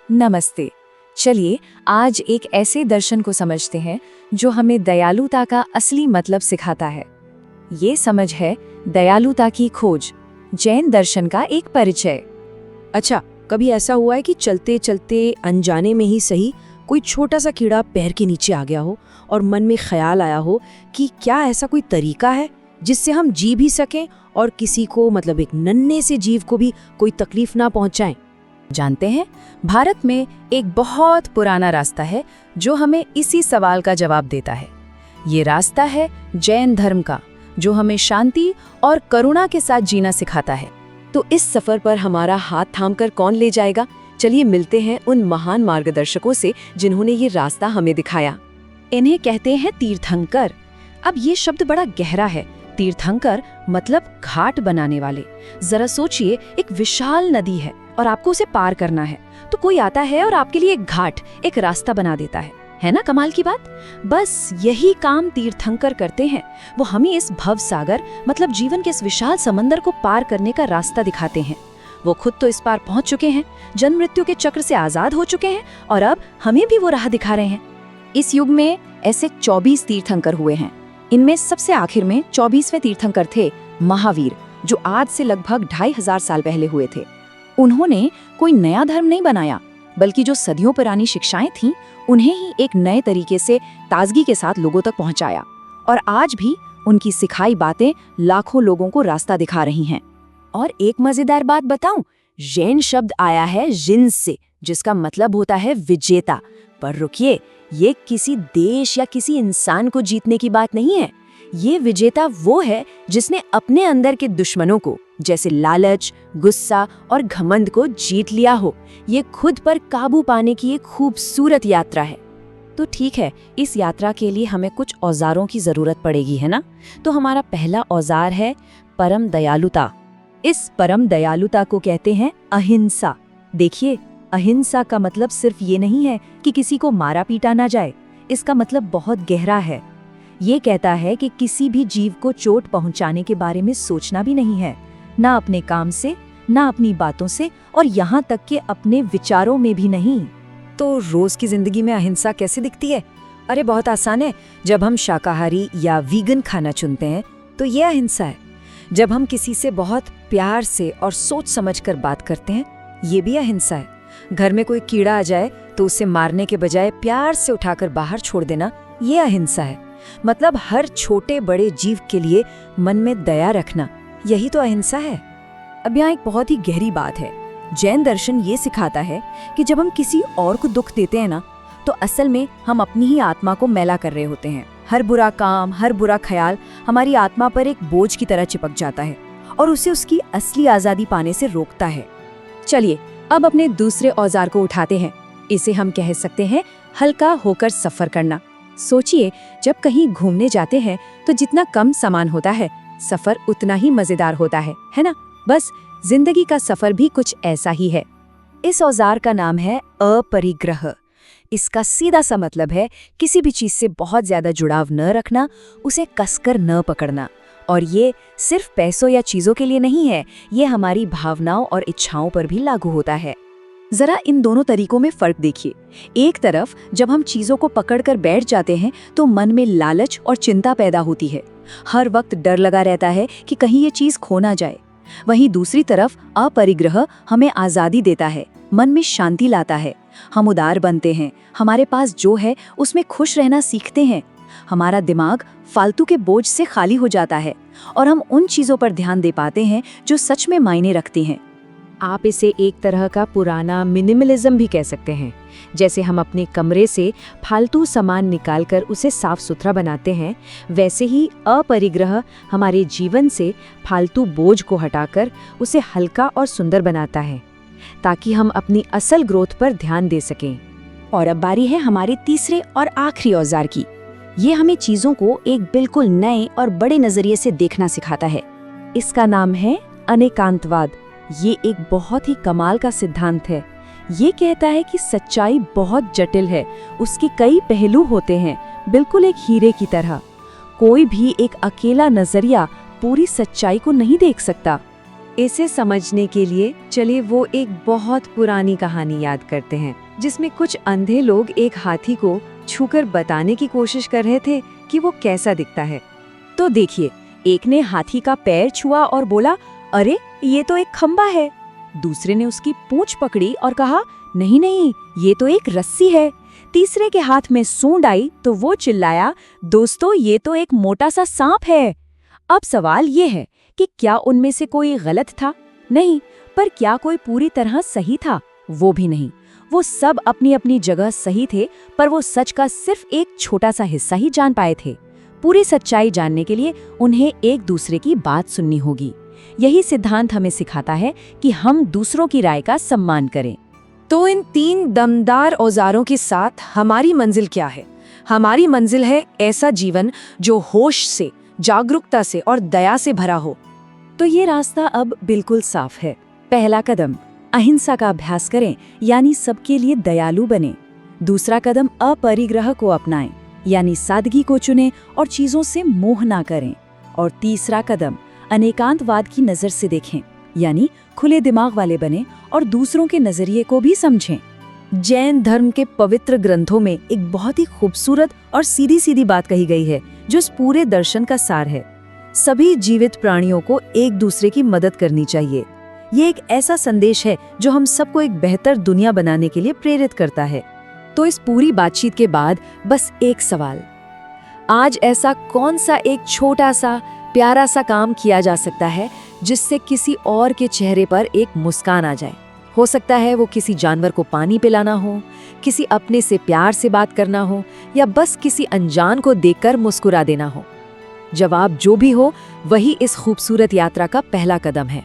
नमस्ते। चलिए आज एक ऐसे दर्शन को समझते हैं जो हमें दयालुता का असली मतलब सिखाता है। ये समझ है दयालुता की खोज, जैन दर्शन का एक परिचय। अच्छा, कभी ऐसा हुआ है कि चलते चलते अनजाने में ही सही कोई छोटा सा कीड़ा पैर के नीचे आ गया हो और मन में ख्याल आया हो कि क्या ऐसा कोई तरीका है जिससे हम जी भी सकें और किसी को, मतलब एक नन्हे से जीव को भी कोई तकलीफ ना पहुंचाएं? जानते हैं, भारत में एक बहुत पुराना रास्ता है जो हमें इसी सवाल का जवाब देता है। ये रास्ता है जैन धर्म का, जो हमें शांति और करुणा के साथ जीना सिखाता है। तो इस सफर पर हमारा हाथ थामकर कौन ले जाएगा? चलिए मिलते हैं उन महान मार्गदर्शकों से जिन्होंने ये रास्ता हमें दिखाया। इन्हें कहते हैं तीर्थंकर। अब ये शब्द बड़ा गहरा है। तीर्थंकर मतलब घाट बनाने वाले। जरा सोचिए, एक विशाल नदी है और आपको उसे पार करना है, तो कोई आता है और आपके लिए एक घाट, एक रास्ता बना देता है ना कमाल की बात? बस यही काम तीर्थंकर करते हैं। वो हमें इस भव सागर, मतलब जीवन के इस विशाल समंदर को पार करने का रास्ता दिखाते हैं। वो खुद तो इस पार पहुंच चुके हैं, जन्म मृत्यु के चक्र से आजाद हो चुके हैं और अब हमें भी वो राह दिखा रहे हैं। इस युग में ऐसे 24 तीर्थंकर हुए हैं। इनमें सबसे आखिर में 24वें तीर्थंकर थे महावीर, जो आज से लगभग 2500 साल पहले हुए थे। उन्होंने कोई नया धर्म नहीं बनाया, बल्कि जो सदियों पुरानी शिक्षाएं थीं, उन्हें ही एक नए तरीके से ताजगी के साथ लोगों तक पहुंचाया। और आज भी उनकी सिखाई बातें लाखों लोगों को रास्ता दिखा रही हैं। और एक मजेदार बात बताऊं, जैन शब्द आया है जिन से, जिसका मतलब होता है विजेता। पर रुकिए, ये किसी देश या किसी इंसान को जीतने की बात नहीं है। ये विजेता वो है जिसने अपने अंदर के दुश्मनों को, जैसे लालच, गुस्सा और घमंड को जीत लिया हो। ये खुद पर काबू पाने की एक खूबसूरत यात्रा है। तो ठीक है, इस यात्रा के लिए हमें कुछ औजारों की जरूरत पड़ेगी, है ना? तो हमारा पहला औजार है परम दयालुता। इस परम दयालुता को कहते हैं अहिंसा। देखिए, अहिंसा का मतलब सिर्फ ये नहीं है कि किसी को मारा पीटा ना जाए। इसका मतलब बहुत गहरा है। ये कहता है कि किसी भी जीव को चोट पहुंचाने के बारे में सोचना भी नहीं है, ना अपने काम से, ना अपनी बातों से, और यहाँ तक कि अपने विचारों में भी नहीं। तो रोज की जिंदगी में अहिंसा कैसे दिखती है? अरे बहुत आसान है। जब हम शाकाहारी या वीगन खाना चुनते हैं तो ये अहिंसा है। जब हम किसी से बहुत प्यार से और सोच समझकर बात करते हैं, ये भी अहिंसा है। घर में कोई कीड़ा आ जाए तो उसे मारने के बजाय प्यार से उठाकर बाहर छोड़ देना, ये अहिंसा है। मतलब हर छोटे बड़े जीव के लिए मन में दया रखना, यही तो अहिंसा है। अब यहाँ एक बहुत ही गहरी बात है। जैन दर्शन ये सिखाता है कि जब हम किसी और को दुख देते हैं ना, तो असल में हम अपनी ही आत्मा को मैला कर रहे होते हैं। हर बुरा काम, हर बुरा ख्याल हमारी आत्मा पर एक बोझ की तरह चिपक जाता है और उसे उसकी असली आज़ादी पाने से रोकता है। चलिए अब अपने दूसरे औजार को उठाते हैं। इसे हम कह सकते हैं हल्का होकर सफर करना। सोचिए, जब कहीं घूमने जाते हैं तो जितना कम सामान होता है, सफर उतना ही मजेदार होता है ना? बस जिंदगी का सफर भी कुछ ऐसा ही है। इस औजार का नाम है अपरिग्रह। इसका सीधा सा मतलब है किसी भी चीज से बहुत ज्यादा जुड़ाव न रखना, उसे कसकर न पकड़ना। और ये सिर्फ पैसों या चीजों के लिए नहीं है, ये हमारी भावनाओं और इच्छाओं पर भी लागू होता है। जरा इन दोनों तरीकों में फर्क देखिए। एक तरफ जब हम चीजों को पकड़कर बैठ जाते हैं तो मन में लालच और चिंता पैदा होती है। हर वक्त डर लगा रहता है कि कहीं ये चीज खो ना जाए। वहीं दूसरी तरफ अपरिग्रह हमें आजादी देता है, मन में शांति लाता है। हम उदार बनते हैं, हमारे पास जो है उसमें खुश रहना सीखते हैं। हमारा दिमाग फालतू के बोझ से खाली हो जाता है और हम उन चीजों पर ध्यान दे पाते हैं जो सच में मायने रखती हैं। आप इसे एक तरह का पुराना मिनिमलिज्म भी कह सकते हैं। जैसे हम अपने कमरे से फालतू सामान निकालकर उसे साफ सुथरा बनाते हैं, वैसे ही अपरिग्रह हमारे जीवन से फालतू बोझ को हटाकर उसे हल्का और सुंदर बनाता है, ताकि हम अपनी असल ग्रोथ पर ध्यान दे सकें। और अब बारी है हमारे तीसरे और आखिरी औजार की। ये हमें चीजों को एक बिल्कुल नए और बड़े नजरिए से देखना सिखाता है। इसका नाम है अनेकांतवाद। ये एक बहुत ही कमाल का सिद्धांत है। ये कहता है कि सच्चाई बहुत जटिल है, उसके कई पहलू होते हैं, बिल्कुल एक हीरे की तरह। कोई भी एक अकेला नजरिया पूरी सच्चाई को नहीं देख सकता। इसे समझने के लिए चलिए वो एक बहुत पुरानी कहानी याद करते हैं, जिसमें कुछ अंधे लोग एक हाथी को छूकर बताने की कोशिश कर रहे थे कि वो कैसा दिखता है। तो देखिए, एक ने हाथी का पैर छुआ और बोला, अरे ये तो एक खंबा है। दूसरे ने उसकी पूंछ पकड़ी और कहा, नहीं नहीं, ये तो एक रस्सी है। तीसरे के हाथ में सूंड आई तो वो चिल्लाया, दोस्तों ये तो एक मोटा सा सांप है। अब सवाल ये है कि क्या उनमें से कोई गलत था? नहीं। पर क्या कोई पूरी तरह सही था? वो भी नहीं। वो सब अपनी अपनी जगह सही थे, पर वो सच का सिर्फ एक छोटा सा हिस्सा ही जान पाए थे। पूरी सच्चाई जानने के लिए उन्हें एक दूसरे की बात सुननी होगी। यही सिद्धांत हमें सिखाता है कि हम दूसरों की राय का सम्मान करें। तो इन 3 दमदार औजारों के साथ हमारी मंजिल क्या है? हमारी मंजिल है ऐसा जीवन जो होश से, जागरूकता से और दया से भरा हो। तो ये रास्ता अब बिल्कुल साफ है। पहला कदम, अहिंसा का अभ्यास करें, यानी सबके लिए दयालु बने। दूसरा कदम, अपरिग्रह को अपनाएं, यानी सादगी को चुनें और चीजों से मोह ना करें। और तीसरा कदम, अनेकांतवाद की नजर से देखें, यानी खुले दिमाग वाले बने और दूसरों के नजरिए को भी समझें। जैन धर्म के पवित्र ग्रंथों में एक बहुत ही खूबसूरत और सीधी सीधी बात कही गई है, जो इस पूरे दर्शन का सार है। सभी जीवित प्राणियों को एक दूसरे की मदद करनी चाहिए। ये एक ऐसा संदेश है जो हम सबको एक बेहतर दुनिया बनाने के लिए प्रेरित करता है। तो इस पूरी बातचीत के बाद बस एक सवाल, आज ऐसा कौन सा एक छोटा सा प्यारा सा काम किया जा सकता है जिससे किसी और के चेहरे पर एक मुस्कान आ जाए? हो सकता है वो किसी जानवर को पानी पिलाना हो, किसी अपने से प्यार से बात करना हो, या बस किसी अनजान को देखकर मुस्कुरा देना हो। जवाब जो भी हो, वही इस खूबसूरत यात्रा का पहला कदम है।